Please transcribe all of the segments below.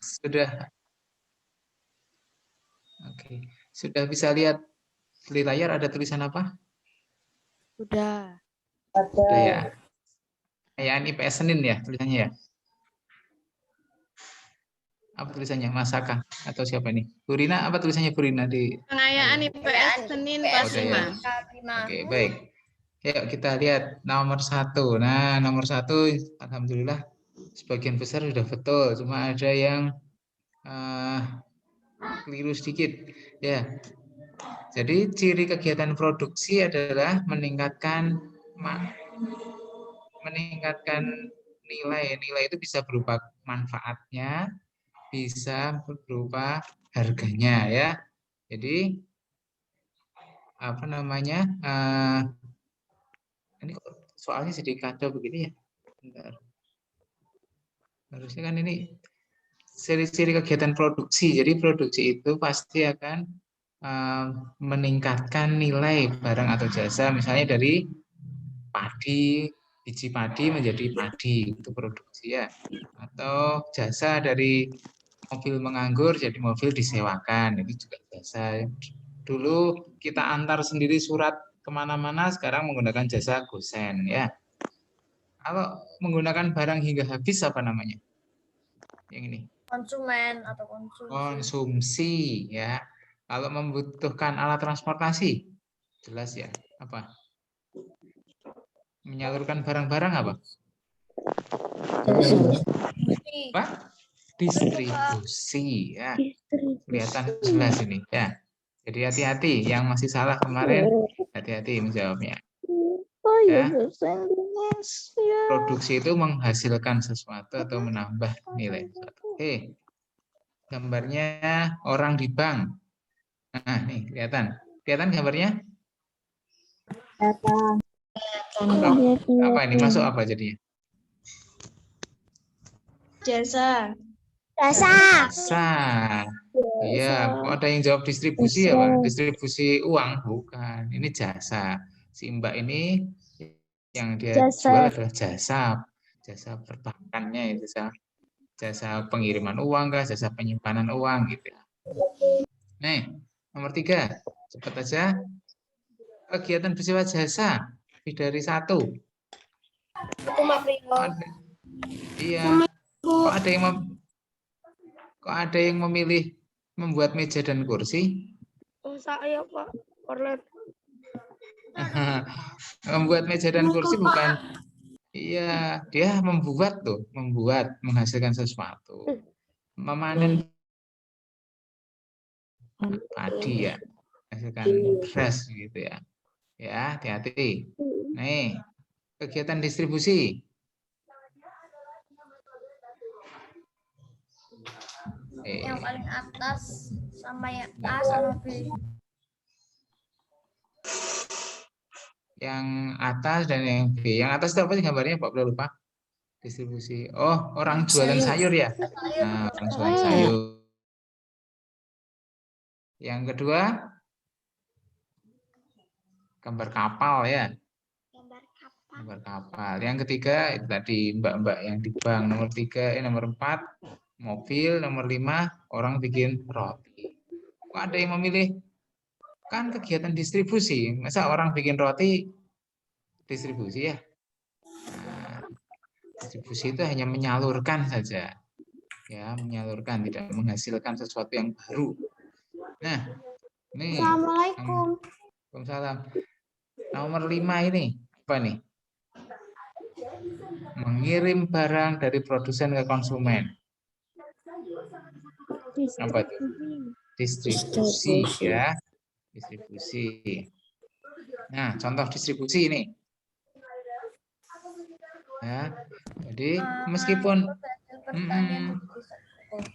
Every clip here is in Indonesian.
Sudah. Oke. Sudah bisa lihat di layar ada tulisan apa? Sudah. Sudah ya. Kayak IPS Senin ya tulisannya ya. Apa tulisannya? Masaka atau siapa ini? Burina, apa tulisannya Burina di Pengayaan IPS Senin kelas udah ya. 5. Oke, baik. Yuk kita lihat nomor 1. Nah, nomor 1 alhamdulillah sebagian besar sudah betul, cuma ada yang keliru sedikit. Ya. Jadi ciri kegiatan produksi adalah meningkatkan nilai. Nilai itu bisa berupa manfaatnya, bisa berupa harganya ya. Jadi apa namanya? Ini soalnya sedikit kacau begini ya. Bentar. Harusnya kan ini ciri-ciri kegiatan produksi. Jadi produksi itu pasti akan meningkatkan nilai barang atau jasa, misalnya dari padi, biji padi menjadi padi, itu produksi ya. Atau jasa dari mobil menganggur jadi mobil disewakan, itu juga jasa. Dulu kita antar sendiri surat kemana-mana, sekarang menggunakan jasa gosen ya. Kalau menggunakan barang hingga habis apa namanya? Yang ini. Konsumen atau konsumsi. Konsumsi ya. Kalau membutuhkan alat transportasi, jelas ya. Apa? Menyalurkan barang-barang apa? Apa? Distribusi ya. Kelihatan jelas ini ya. Jadi hati-hati, yang masih salah kemarin hati-hati menjawabnya. Ya. Produksi itu menghasilkan sesuatu atau menambah nilai sesuatu. Oke. Gambarnya orang di bank. Nah, nih kelihatan. Kelihatan gambarnya? Apa ini? Masuk apa jadinya? Jasa. Jasa. Iya, kok ada yang jawab distribusi ya, Pak? Distribusi uang? Bukan. Ini jasa. Si Mbak ini yang dia jual adalah jasa. Jasa perbankannya itu jasa pengiriman uang kah, jasa penyimpanan uang gitu ya. Nih, nomor 3. Cepat aja. Kegiatan bersifat jasa lebih dari 1. Iya. Kok ada yang memilih membuat meja dan kursi? Saya Pak. Orlet. Membuat meja dan kursi bukan. Iya, dia membuat menghasilkan sesuatu. Memanen padi ya, menghasilkan beras gitu ya. Ya, hati-hati. Nih, kegiatan distribusi. Yang paling atas sama yang A sama B. Yang atas dan yang B. Yang atas itu apa sih gambarnya, Pak? Boleh lupa. Distribusi. Oh, orang jualan sayur ya. Nah, orang jualan sayur. Yang kedua, gambar kapal ya. Gambar kapal. Yang ketiga itu tadi mbak-mbak yang di bank. Nomor 3, nomor 4 mobil. Nomor 5 orang bikin roti. Kok ada yang memilih? Kan kegiatan distribusi. Masa orang bikin roti distribusi ya? Nah, distribusi itu hanya menyalurkan saja. Ya, menyalurkan, tidak menghasilkan sesuatu yang baru. Nah, ini. Assalamualaikum. Waalaikumsalam. Nomor 5 ini apa nih? Mengirim barang dari produsen ke konsumen. Apa itu? Distribusi ya. Distribusi. Nah, contoh distribusi ini. Ya, jadi meskipun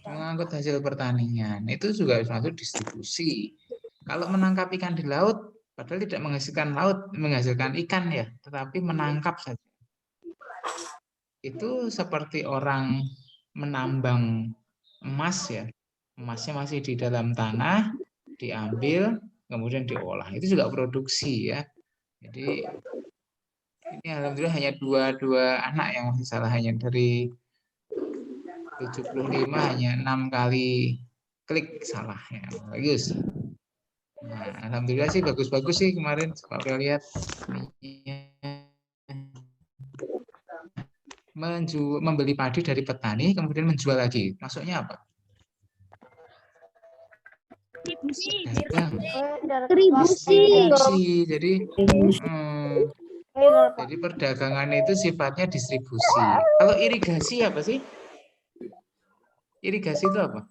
mengangkut hasil pertanian itu juga suatu distribusi. Kalau menangkap ikan di laut, padahal tidak menghasilkan ikan ya, tetapi menangkap saja. Itu seperti orang menambang emas ya. Emasnya masih di dalam tanah, diambil, kemudian diolah. Itu juga produksi ya. Jadi ini alhamdulillah hanya dua anak yang masih salah, hanya dari 75 hanya 6 kali klik salah ya. Bagus. Nah, alhamdulillah sih bagus-bagus sih kemarin Pak April lihat. Membeli padi dari petani kemudian menjual lagi. Masuknya apa? Distribusi. Jadi perdagangan itu sifatnya distribusi. Kalau irigasi apa sih? Irigasi itu apa?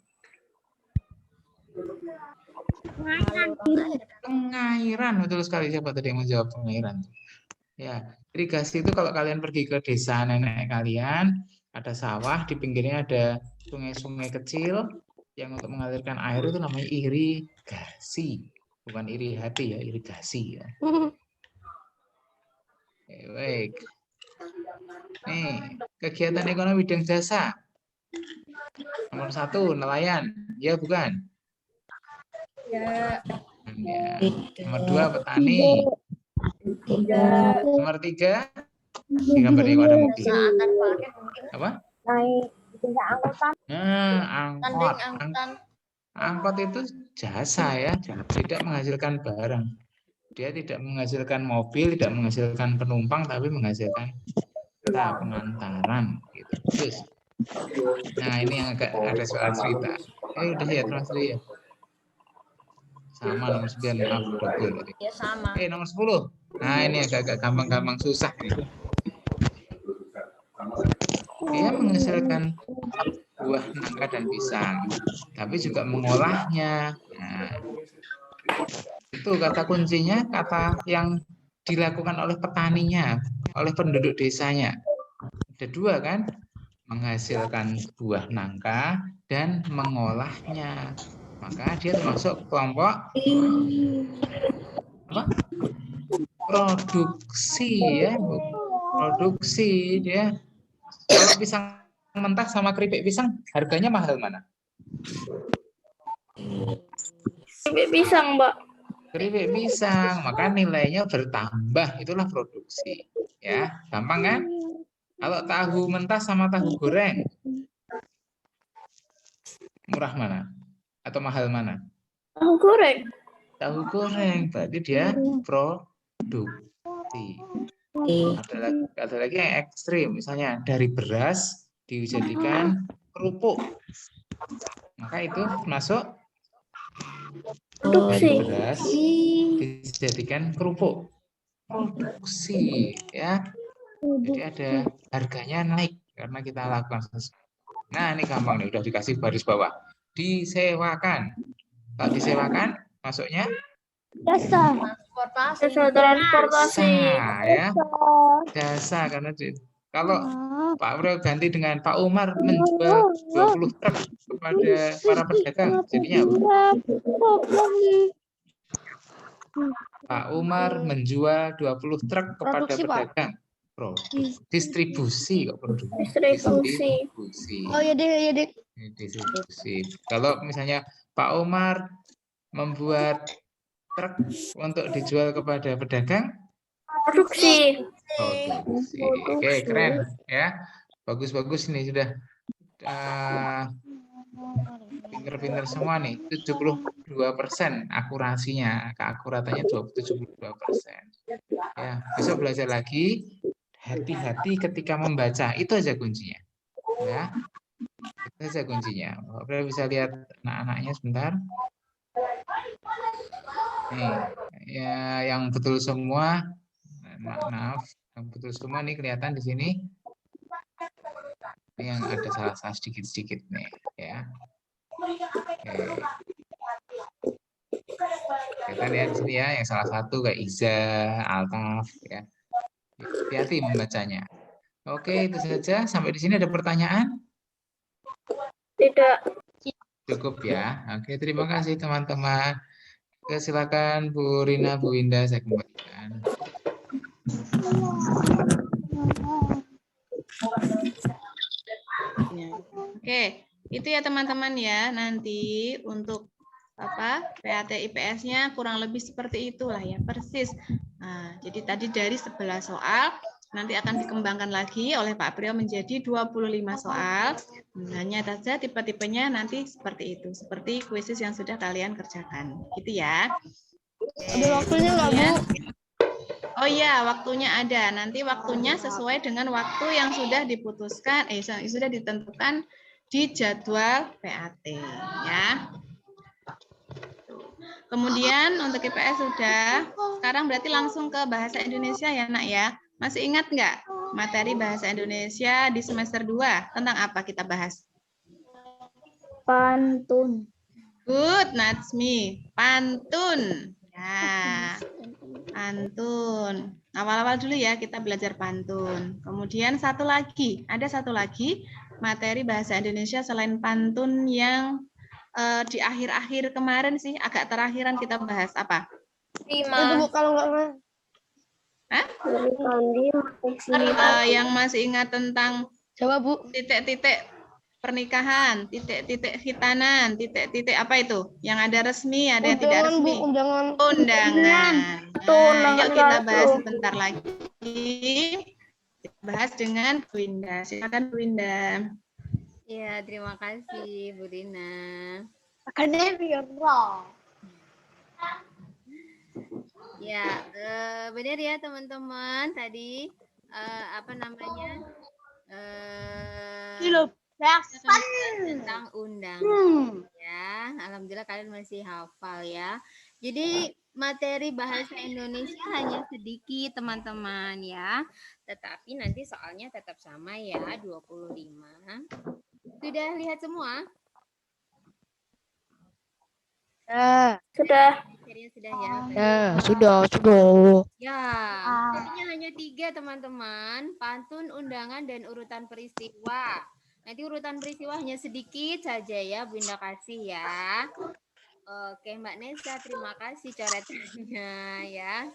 Pengairan, betul sekali. Siapa tadi yang menjawab pengairan? Ya, irigasi itu kalau kalian pergi ke desa nenek kalian, ada sawah, di pinggirnya ada sungai-sungai kecil yang untuk mengalirkan air itu namanya irigasi. Bukan iri hati ya, irigasi ya. Baik. Nih, kegiatan ekonomi dan jasa. Nomor 1, nelayan. Ya, bukan? Ya. Ya. Nomor 2, petani. Nomor 3, ini gambarnya kok ada mobil. Apa? Angkot. Angkot itu jasa ya, tidak menghasilkan barang. Dia tidak menghasilkan mobil, tidak menghasilkan penumpang, tapi menghasilkan pengantaran. Gitu. Terus. Nah, ini yang agak ada soal cerita. Udah ya, termasuk ya. Sama nomor 9, maaf, double. Ya sama. Nomor 10. Nah, ini agak gampang-gampang susah. Dia menghasilkan buah nangka dan pisang, tapi juga mengolahnya. Nah, itu kata kuncinya, kata yang dilakukan oleh petaninya, oleh penduduk desanya. Ada 2 kan? Menghasilkan buah nangka dan mengolahnya. Maka dia termasuk kelompok apa? Produksi ya. Produksi dia. Kalau pisang mentah sama keripik pisang harganya mahal mana? Keripik pisang, Mbak. Keripik pisang, maka nilainya bertambah, itulah produksi. Ya, gampang kan? Kalau tahu mentah sama tahu goreng, murah mana? Atau mahal mana? Tahu goreng. Tahu goreng, berarti dia produksi. Ada lagi yang ekstrim, misalnya dari beras dijadikan kerupuk. Maka itu masuk dari beras dijadikan kerupuk. Produksi ya. Jadi ada harganya naik karena kita lakukan sesuatu. Nah, ini gampang nih, udah dikasih baris bawah. Disewakan. Kalau disewakan masuknya Jasa transportasi. Ya. Jasa karena kalau Pak April ganti dengan Pak Umar menjual 20 truk kepada para pedagang, jadinya apa? Pak Umar menjual 20 truk kepada Produksi, pedagang. Distribusi kok produksi. Distribusi. Oh iya deh. Distribusi. Kalau misalnya Pak Umar membuat truk untuk dijual kepada pedagang, Produksi. Oke, keren ya. Bagus-bagus ini sudah pinter-pinter semua nih. 72% akurasinya, keakuratannya 72%. Ya, besok belajar lagi. Hati-hati ketika membaca, itu aja kuncinya. Ya. Itu aja kuncinya. Bapak bisa lihat anak-anaknya sebentar. Nih, ya yang betul semua. Maaf, yang betul semua nih kelihatan di sini. Ini yang ada salah-salah sedikit-sedikit nih, ya. Oke. Kita lihat di sini ya, yang salah satu kayak Iza, Altaf, ya. Hati-hati membacanya. Oke, itu saja. Sampai di sini ada pertanyaan? Tidak. Cukup ya. Oke, terima kasih teman-teman. Silakan Bu Rina, Bu Indah, saya kembalikan. Oke, itu ya teman-teman ya. Nanti untuk PAT IPS-nya kurang lebih seperti itulah ya, persis. Nah, jadi tadi dari 11 soal Nanti akan dikembangkan lagi oleh Pak Priyo menjadi 25 soal. Hanya saja tipe-tipenya nanti seperti itu. Seperti kuisis yang sudah kalian kerjakan. Gitu ya. Ada waktunya nggak, Bu? Oh iya, waktunya ada. Nanti waktunya sesuai dengan waktu yang sudah diputuskan, sudah ditentukan di jadwal PAT. Ya. Kemudian untuk IPS sudah. Sekarang berarti langsung ke bahasa Indonesia ya, Nak ya. Masih ingat nggak materi bahasa Indonesia di semester 2? Tentang apa kita bahas? Pantun. Good, Natsmi. Pantun. Ya, pantun. Awal-awal dulu ya kita belajar pantun. Kemudian ada satu lagi materi bahasa Indonesia selain pantun yang di akhir-akhir kemarin sih, agak terakhiran kita bahas apa? Itu Bu, kalau nggak Hah? Yang masih ingat tentang Coba Bu. titik-titik pernikahan, titik-titik khitanan, titik-titik apa itu? Yang ada resmi, ada yang tidak resmi. Undangan. Nah, yuk kita bahas sebentar lagi. Kita bahas dengan Bu Winda. Silakan Bu Winda. Ya, terima kasih Bu Rina. Ya, benar ya teman-teman. Tadi apa namanya? Tentang undangan ya. Alhamdulillah kalian masih hafal ya. Jadi materi bahasa Indonesia hanya sedikit teman-teman ya. Tetapi nanti soalnya tetap sama ya, 25. Sudah lihat semua? Sudah. Materinya sudah ya. Sudah. Ya, materinya hanya 3 teman-teman. Pantun, undangan, dan urutan peristiwa. Nanti urutan peristiwa hanya sedikit saja ya, Bunda kasih ya. Oke, Mbak Nesa, terima kasih coretannya ya.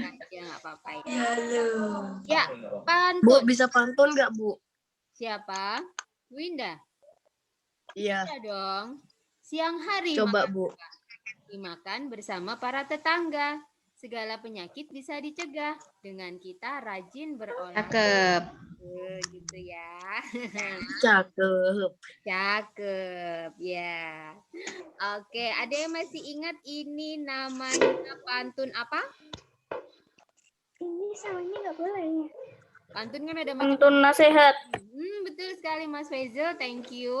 Aja nggak apa-apa ya. Ya, pantun. Bu, bisa pantun nggak, Bu? Siapa? Winda. Iya. Iya dong. Siang hari Coba, makan Bu. dimakan bersama para tetangga. Segala penyakit bisa dicegah dengan kita rajin berolahraga. Cakep. Gitu ya. Cakep. Cakep ya. Oke, ada yang masih ingat ini namanya pantun apa? Ini samanya nggak boleh. Pantun kan ada Pantun nasihat. betul sekali Mas Faisal, thank you.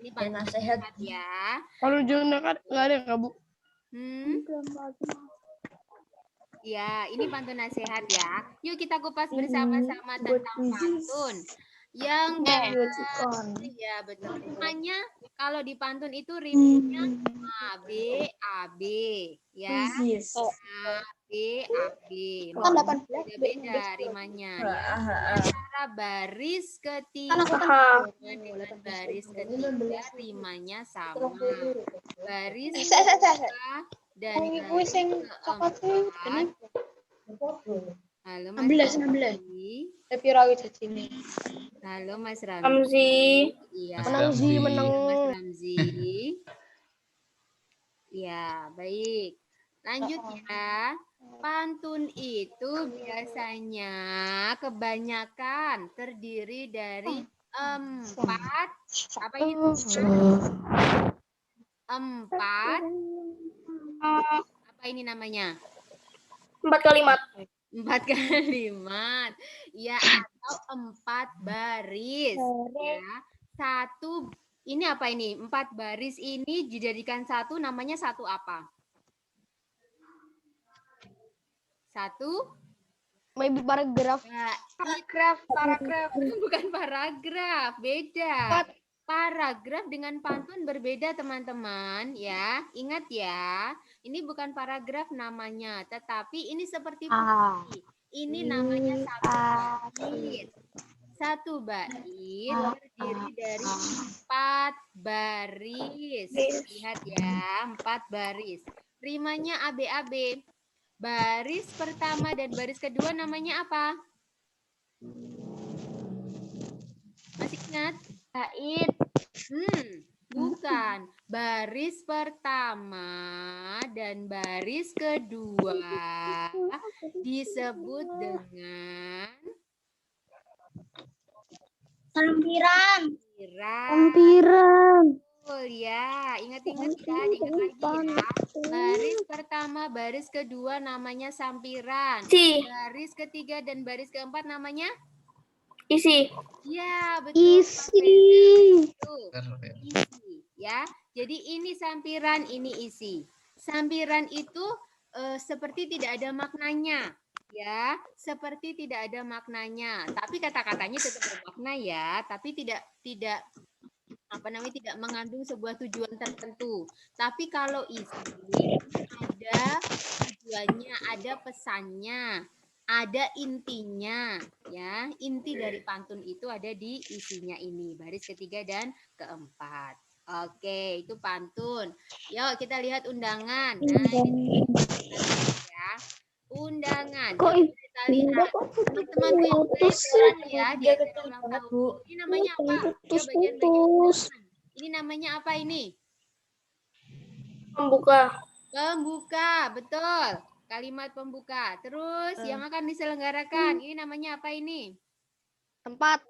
Ini pantun Nasihat ya. Kalau jurnal nggak ada nggak Bu? Ya, ini pantun nasihat ya. Yuk kita kupas bersama-sama tentang pantun. Yang ya betul. Rimanya kalau di pantun itu rimanya A B ya. A B. Beda-beda rimanya ya. Antara baris ketiga dengan baris ketiga rimanya sama. Baris kedua dan baris keempat. Halo Mas Ramzi. Halo Mas Ramzi. Iya. Mas Ramzi. Ya, baik. Lanjut ya. Pantun itu biasanya kebanyakan terdiri dari 4 apa itu? 4 apa ini namanya? 4 kalimat. 4 kalimat. Ya, atau 4 baris. Ya. 1 ini apa ini? 4 baris ini dijadikan 1 namanya 1 apa? 1 Maybe paragraf. Paragraf. Bukan paragraf, beda. Paragraf dengan pantun berbeda teman-teman ya. Ingat ya, ini bukan paragraf namanya, tetapi ini seperti puisi. Ini namanya 1 bait. 1 bait terdiri dari 4 baris. Lihat ya, 4 baris. Rimanya AB. Baris pertama dan baris kedua namanya apa? Masih ingat? Bait. Bukan. baris pertama dan baris kedua disebut dengan Sampiran. sampiran. Betul ya, ingat-ingat ya, diingat lagi ya. Baris pertama, baris kedua namanya sampiran. Isi. Baris ketiga dan baris keempat namanya? Isi. Ya, betul. Isi. Betul. Isi ya. Jadi ini sampiran, ini isi. Sampiran itu seperti tidak ada maknanya. Ya, seperti tidak ada maknanya. Tapi kata-katanya tetap bermakna ya, tapi tidak tidak mengandung sebuah tujuan tertentu. Tapi kalau isi ada tujuannya, ada pesannya, ada intinya, ya. Inti dari pantun itu ada di isinya ini, baris ketiga dan keempat. Oke, itu pantun. Yuk kita lihat undangan. Nah, ini ya. Undangan. Kok Yuk, kita lihat. Teman-teman yang berulang ya, di acara ulang tahun. Ini namanya apa? Ya, bagian-bagian undangan. Ini namanya apa ini? Pembuka. Pembuka, betul. Kalimat pembuka. Terus yang akan diselenggarakan, ini namanya apa ini? Tempat.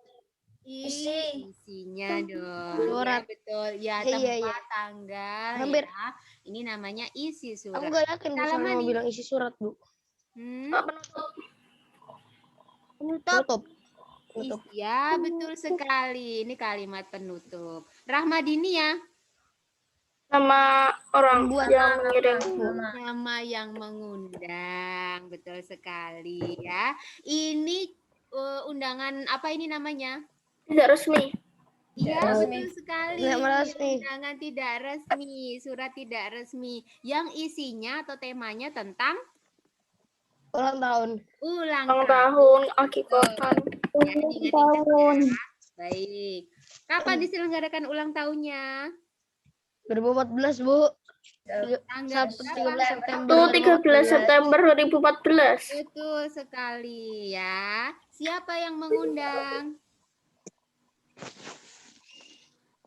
Isinya dong. Surat. Ya, betul. Ya, Iya, tempat, iya. tanggal. Hampir. Ya. Ini namanya isi Aku surat. gak yakin Bu Halaman sama mau ini. bilang isi surat, Bu. Tutup. Ya, betul sekali. Ini kalimat penutup. Rahmadini ya. Nama orang Buat yang mengirim. Nama yang mengundang. Betul sekali ya. Ini undangan apa ini namanya? Tidak resmi. Iya, betul sekali. Tidak resmi. Undangan tidak resmi, surat tidak resmi. Yang isinya atau temanya tentang Ulang tahun. ulang Ulang tahun. tahun, akikatan. Ya, diingat-ingat ya. Baik. Kapan diselenggarakan ulang tahunnya? 2014, Bu. Tanggal September. Itu 13 September 2014. Betul sekali ya. Siapa yang mengundang?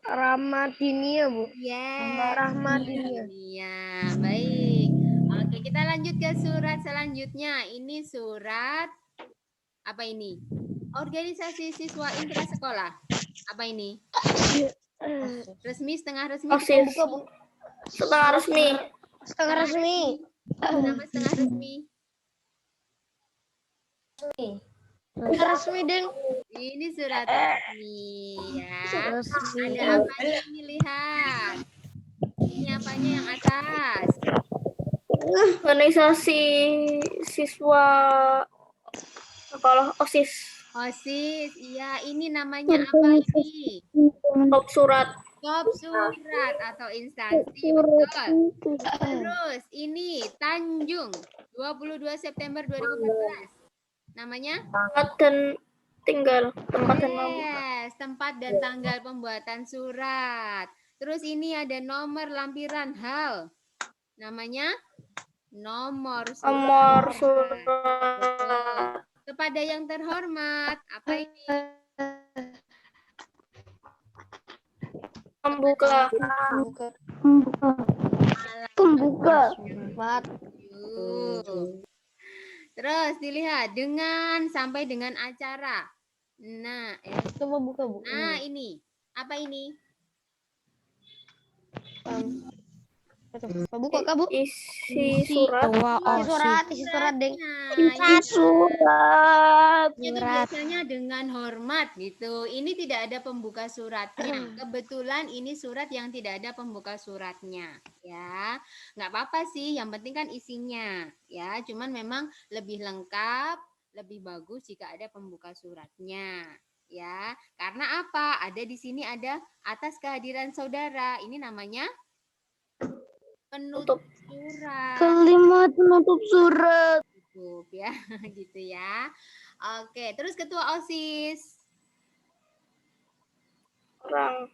Rahmadinia, Bu. Yes. Rahmadinia. Ya, baik. Oke, kita lanjut ke surat selanjutnya. Ini surat apa ini? Organisasi siswa intrasekolah. Apa ini? Resmi, setengah resmi? OSIS. Buka, Bu. Setengah resmi. Setengah resmi. Nama setengah resmi? Setengah resmi, Deng. Ini surat resmi ya. Ada apanya ini, lihat. Ini apanya yang atas? Organisasi siswa sekolah OSIS. OSIS, iya. Ini namanya apa ini? Top surat. Top surat atau instansi, betul. Terus ini Tanjung, 22 September 2014. Namanya? Tempat dan tinggal. Tempat dan nomor. Yes, tempat dan tanggal pembuatan surat. Terus ini ada nomor lampiran hal. Namanya nomor surat. Nomor Betul. surat. Kepada yang terhormat, apa ini? Pembuka. Pembuka. Mat. Terus dilihat dengan sampai dengan acara. Nah, Coba buka, Bu. nah ini apa ini? Buka, Kak, Bu. Isi surat. Isi surat, Deng. Nah, Surat. itu biasanya dengan hormat gitu. Ini tidak ada pembuka suratnya. Kebetulan ini surat yang tidak ada pembuka suratnya, ya. Nggak apa-apa sih, yang penting kan isinya, ya. Cuman memang lebih lengkap, lebih bagus jika ada pembuka suratnya, ya. Karena apa? Ada di sini ada atas kehadiran saudara. Ini namanya penutup surat. Kalimat penutup surat. Tutup ya, gitu ya. Oke, terus ketua OSIS. Orang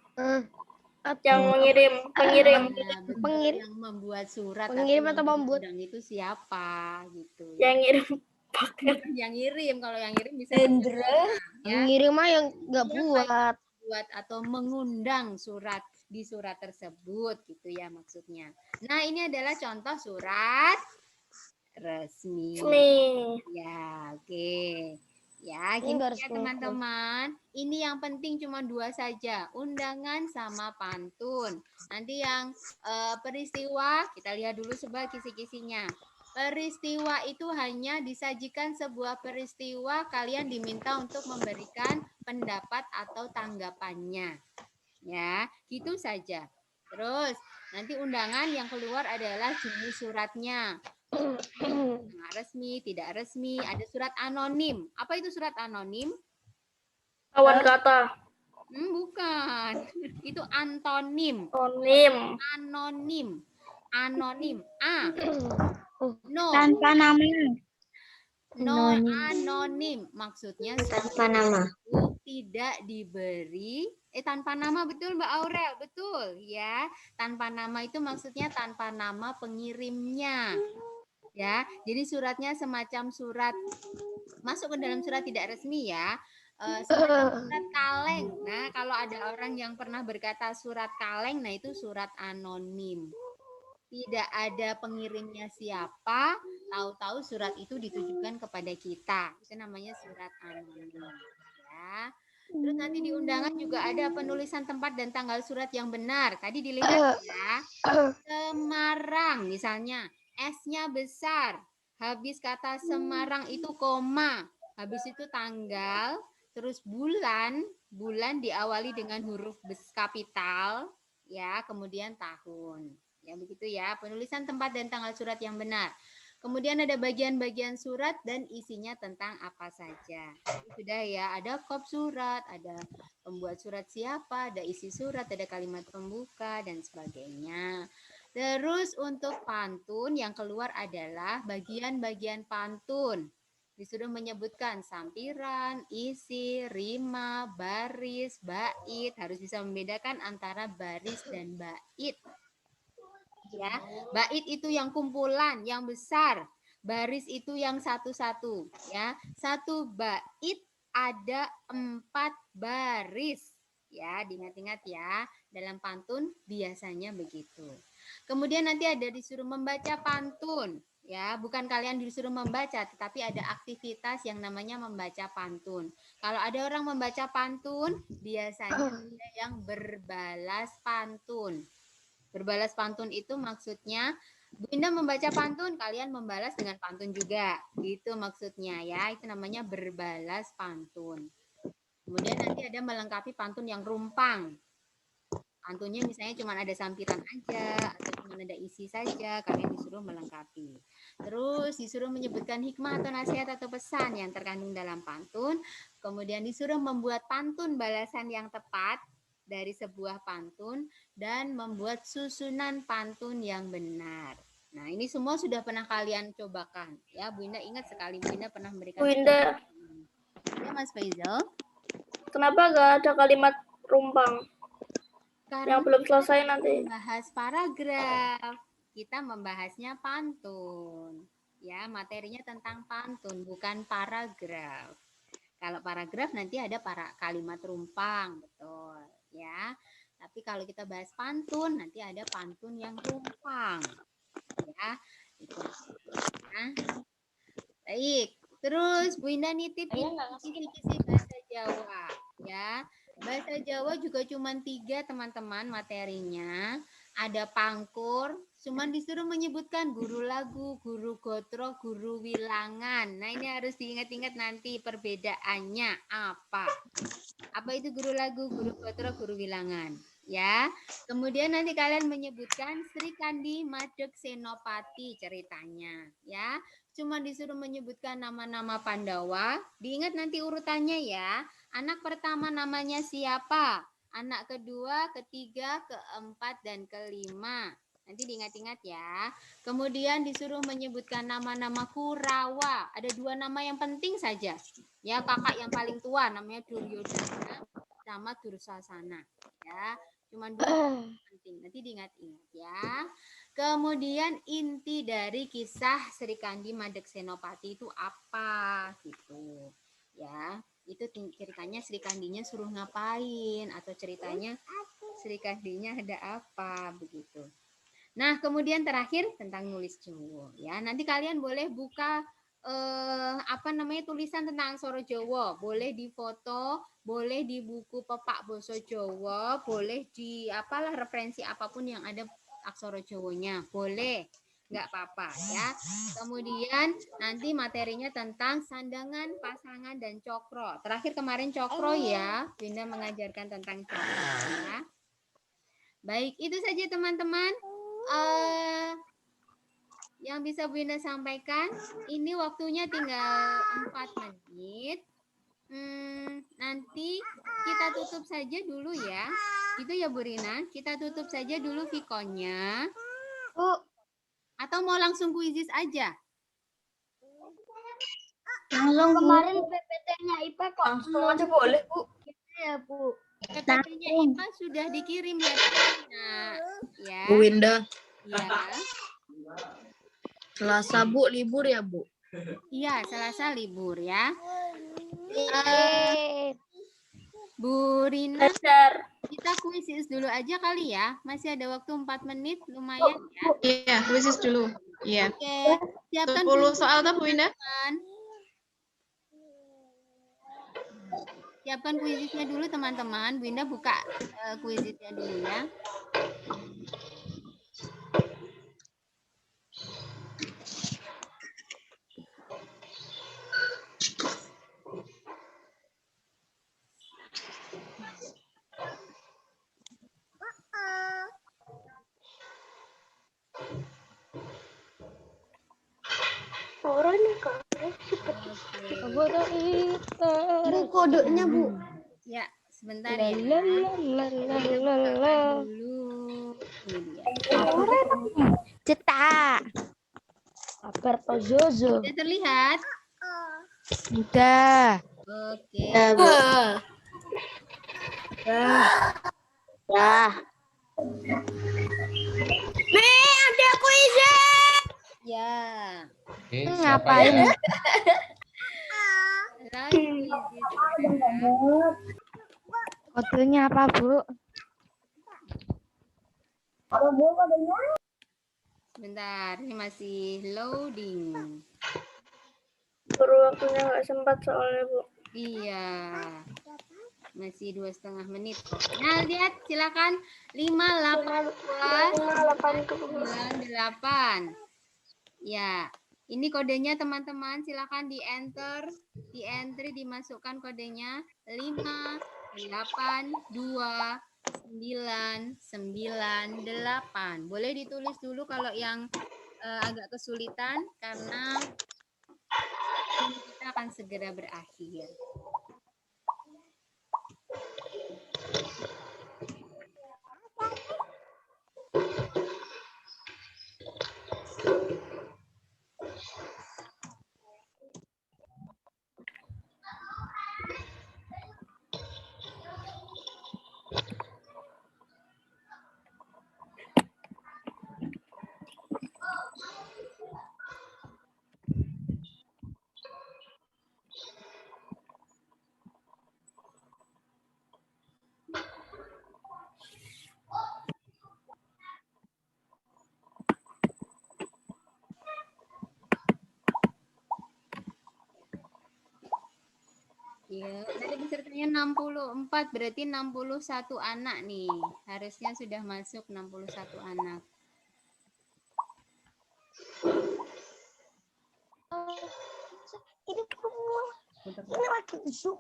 Atau yang mengirim. Pengirim. Nah, betul, Pengirim. yang membuat surat Pengirim atau membuat? undang itu siapa gitu. Yang ngirim. Yang ngirim, kalau yang ngirim bisa Hendra. ya. Ngirim mah yang nggak buat. membuat atau mengundang surat di surat tersebut gitu ya maksudnya. Nah, ini adalah contoh surat resmi. Ya, oke. Ya, Ini gini nggak ya resmi. teman-teman. Ini yang penting cuma 2 saja, undangan sama pantun. Nanti yang peristiwa, kita lihat dulu sebagai kisi-kisinya. Peristiwa itu hanya disajikan sebuah peristiwa, kalian diminta untuk memberikan pendapat atau tanggapannya. Ya, gitu saja. Terus, nanti undangan yang keluar adalah jenis suratnya. Resmi, tidak resmi, ada surat anonim. Apa itu surat anonim? Kawan kata. Bukan. Itu antonim. Anonim. Anonim. Anonim. A. No. Tanpa nama. No, anonim. Maksudnya Tanpa nama. itu tidak diberi tanpa nama, betul Mbak Aurel, betul ya. Tanpa nama itu maksudnya tanpa nama pengirimnya. Ya, jadi suratnya semacam surat masuk ke dalam surat tidak resmi ya. Semacam surat kaleng. Nah, kalau ada orang yang pernah berkata surat kaleng, nah itu surat anonim. Tidak ada pengirimnya siapa, tahu-tahu surat itu ditujukan kepada kita. Itu namanya surat anonim. Ya. Terus nanti di undangan juga ada penulisan tempat dan tanggal surat yang benar. Tadi dilihat ya. Semarang misalnya, S-nya besar. Habis kata Semarang itu koma. Habis itu tanggal, terus bulan diawali dengan huruf kapital, ya, kemudian tahun. Ya begitu ya, penulisan tempat dan tanggal surat yang benar. Kemudian ada bagian-bagian surat dan isinya tentang apa saja. Sudah ya, ada kop surat, ada pembuat surat siapa, ada isi surat, ada kalimat pembuka dan sebagainya. Terus untuk pantun yang keluar adalah bagian-bagian pantun. Disuruh menyebutkan sampiran, isi, rima, baris, bait. Harus bisa membedakan antara baris dan bait. Ya, bait itu yang kumpulan, yang besar. Baris itu yang satu-satu. Ya, satu bait ada 4 baris. Ya, diingat-ingat ya. Dalam pantun biasanya begitu. Kemudian nanti ada disuruh membaca pantun. Ya, bukan kalian disuruh membaca, tetapi ada aktivitas yang namanya membaca pantun. Kalau ada orang membaca pantun, biasanya ada yang berbalas pantun. Berbalas pantun itu maksudnya Bu Indah membaca pantun, kalian membalas dengan pantun juga. Gitu maksudnya ya. Itu namanya berbalas pantun. Kemudian nanti ada melengkapi pantun yang rumpang. Pantunnya misalnya cuma ada sampiran aja atau cuma ada isi saja, kalian disuruh melengkapi. Terus disuruh menyebutkan hikmah atau nasihat atau pesan yang terkandung dalam pantun. Kemudian disuruh membuat pantun balasan yang tepat dari sebuah pantun dan membuat susunan pantun yang benar. Nah, ini semua sudah pernah kalian cobakan. Ya, Bu Indah ingat sekali Bu Indah pernah memberikan. Bu Indah, ya Mas Faizal. kenapa gak ada kalimat rumpang? Karena Yang belum selesai nanti. Membahas paragraf. Kita membahasnya pantun. Ya, materinya tentang pantun, bukan paragraf. Kalau paragraf nanti ada kalimat rumpang, betul. Ya, tapi kalau kita bahas pantun nanti ada pantun yang rumpang, ya itu. Nah, baik. Terus Bu Indah nitip kisi-kisi bahasa Jawa, ya. Bahasa Jawa juga cuma 3 teman-teman materinya. Ada pangkur, cuman disuruh menyebutkan guru lagu, guru gotro, guru wilangan. Nah, ini harus diingat-ingat nanti perbedaannya apa. Apa itu guru lagu, guru gotro, guru wilangan. Ya, kemudian nanti kalian menyebutkan Sri Kandi Madeg Senopati ceritanya. Ya, cuma disuruh menyebutkan nama-nama Pandawa. Diingat nanti urutannya ya. Anak pertama namanya siapa? Anak kedua, ketiga, keempat, dan kelima. Nanti diingat-ingat ya. Kemudian disuruh menyebutkan nama-nama Kurawa. Ada 2 nama yang penting saja. Ya, kakak yang paling tua namanya Duryodhana sama Dursasana. Ya, cuma 2 yang penting. Nanti diingat-ingat ya. Kemudian inti dari kisah Sri Kandi Madeg Senopati itu apa gitu. Ya. Itu ceritanya Sri Kandinya suruh ngapain, atau ceritanya Sri Kandinya ada apa begitu. Nah, kemudian terakhir tentang nulis Jawa ya. Nanti kalian boleh buka tulisan tentang aksara Jawa, boleh di foto, boleh di buku pepak basa Jawa, boleh di referensi apapun yang ada aksara Jawanya, boleh, nggak apa-apa ya. Kemudian nanti materinya tentang sandangan, pasangan, dan cokro. Terakhir kemarin cokro ya, Winda mengajarkan tentang cokro ya. Baik, itu saja teman-teman. Yang bisa Bu Indah sampaikan, ini waktunya tinggal 4 menit. Nanti kita tutup saja dulu ya. Gitu ya Bu Rina, kita tutup saja dulu Vkonnya. Bu, Atau mau langsung kuisis aja? langsung kemarin PPT-nya IPA kok. Langsung aja boleh, Bu. Ya, Bu. PPT-nya IPA sudah dikirim ya Bu Rina. Ya. Bu Winda, Ya. Selasa Bu libur ya Bu? Iya, Selasa libur ya. Bu Rina, Belajar. kita kuisis dulu aja kali ya. Masih ada waktu 4 menit, lumayan ya. Iya, kuisis dulu. Iya. Oke, siapkan 10 soal tuh Bu Indah. teman-teman. Siapkan kuisisnya dulu teman-teman. Bu Indah buka kuisisnya dulu ya. Bu, kodenya, Bu. Ya, sebentar ya. Lalalalalalala. Dulu. Ini dia. Cetak. Alberto Zozo. Sudah terlihat? Sudah. Oke. Dah. Ada kuisis. Ya. Oke, siapa Ngapain? ya? Lagi kuisis. Kodenya apa, Bu? Sebentar, ini masih loading. Baru waktunya nggak sempat soalnya, Bu. Iya. Masih 2,5 menit. Nah, lihat silakan 58298. Ya, ini kodenya teman-teman, silakan di enter, di entry dimasukkan kodenya 5829998. Boleh ditulis dulu kalau yang agak kesulitan karena ini kita akan segera berakhir. Ya, tadi pesertanya 64, berarti 61 anak nih. Harusnya sudah masuk 61 anak. Ini lagi Zoom.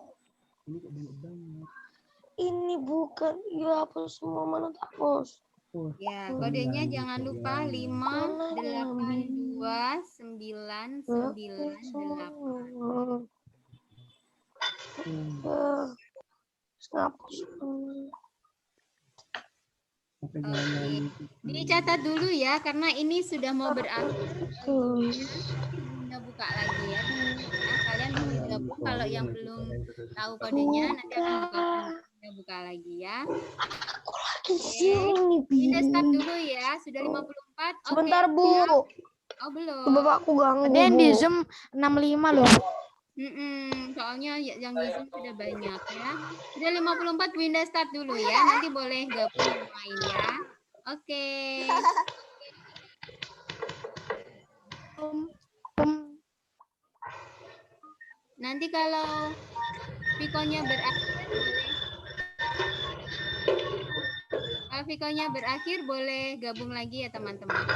Ini bukan, ya hapus semua, mana hapus. Ya, kodenya jangan lupa 5829998. Ngapus. Oke, dicatat dulu ya, karena ini sudah mau berakhir. Kita buka lagi ya. Nah, kalian bisa gabung kalau yang belum tahu kodenya, nanti akan buka lagi ya. Aku lagi sini, Kita start dulu ya, sudah 54. Oke. Sebentar, Bu. Oh, belum. Bapakku ganggu. Ada yang di Zoom 65 loh. Soalnya yang ngisi sudah banyak ya. Sudah 54, Winda start dulu ya. Nanti boleh gabung yang lain ya. Oke. Nanti kalau Vikonya berakhir boleh. Kalau Vikonya berakhir boleh gabung lagi ya teman-teman.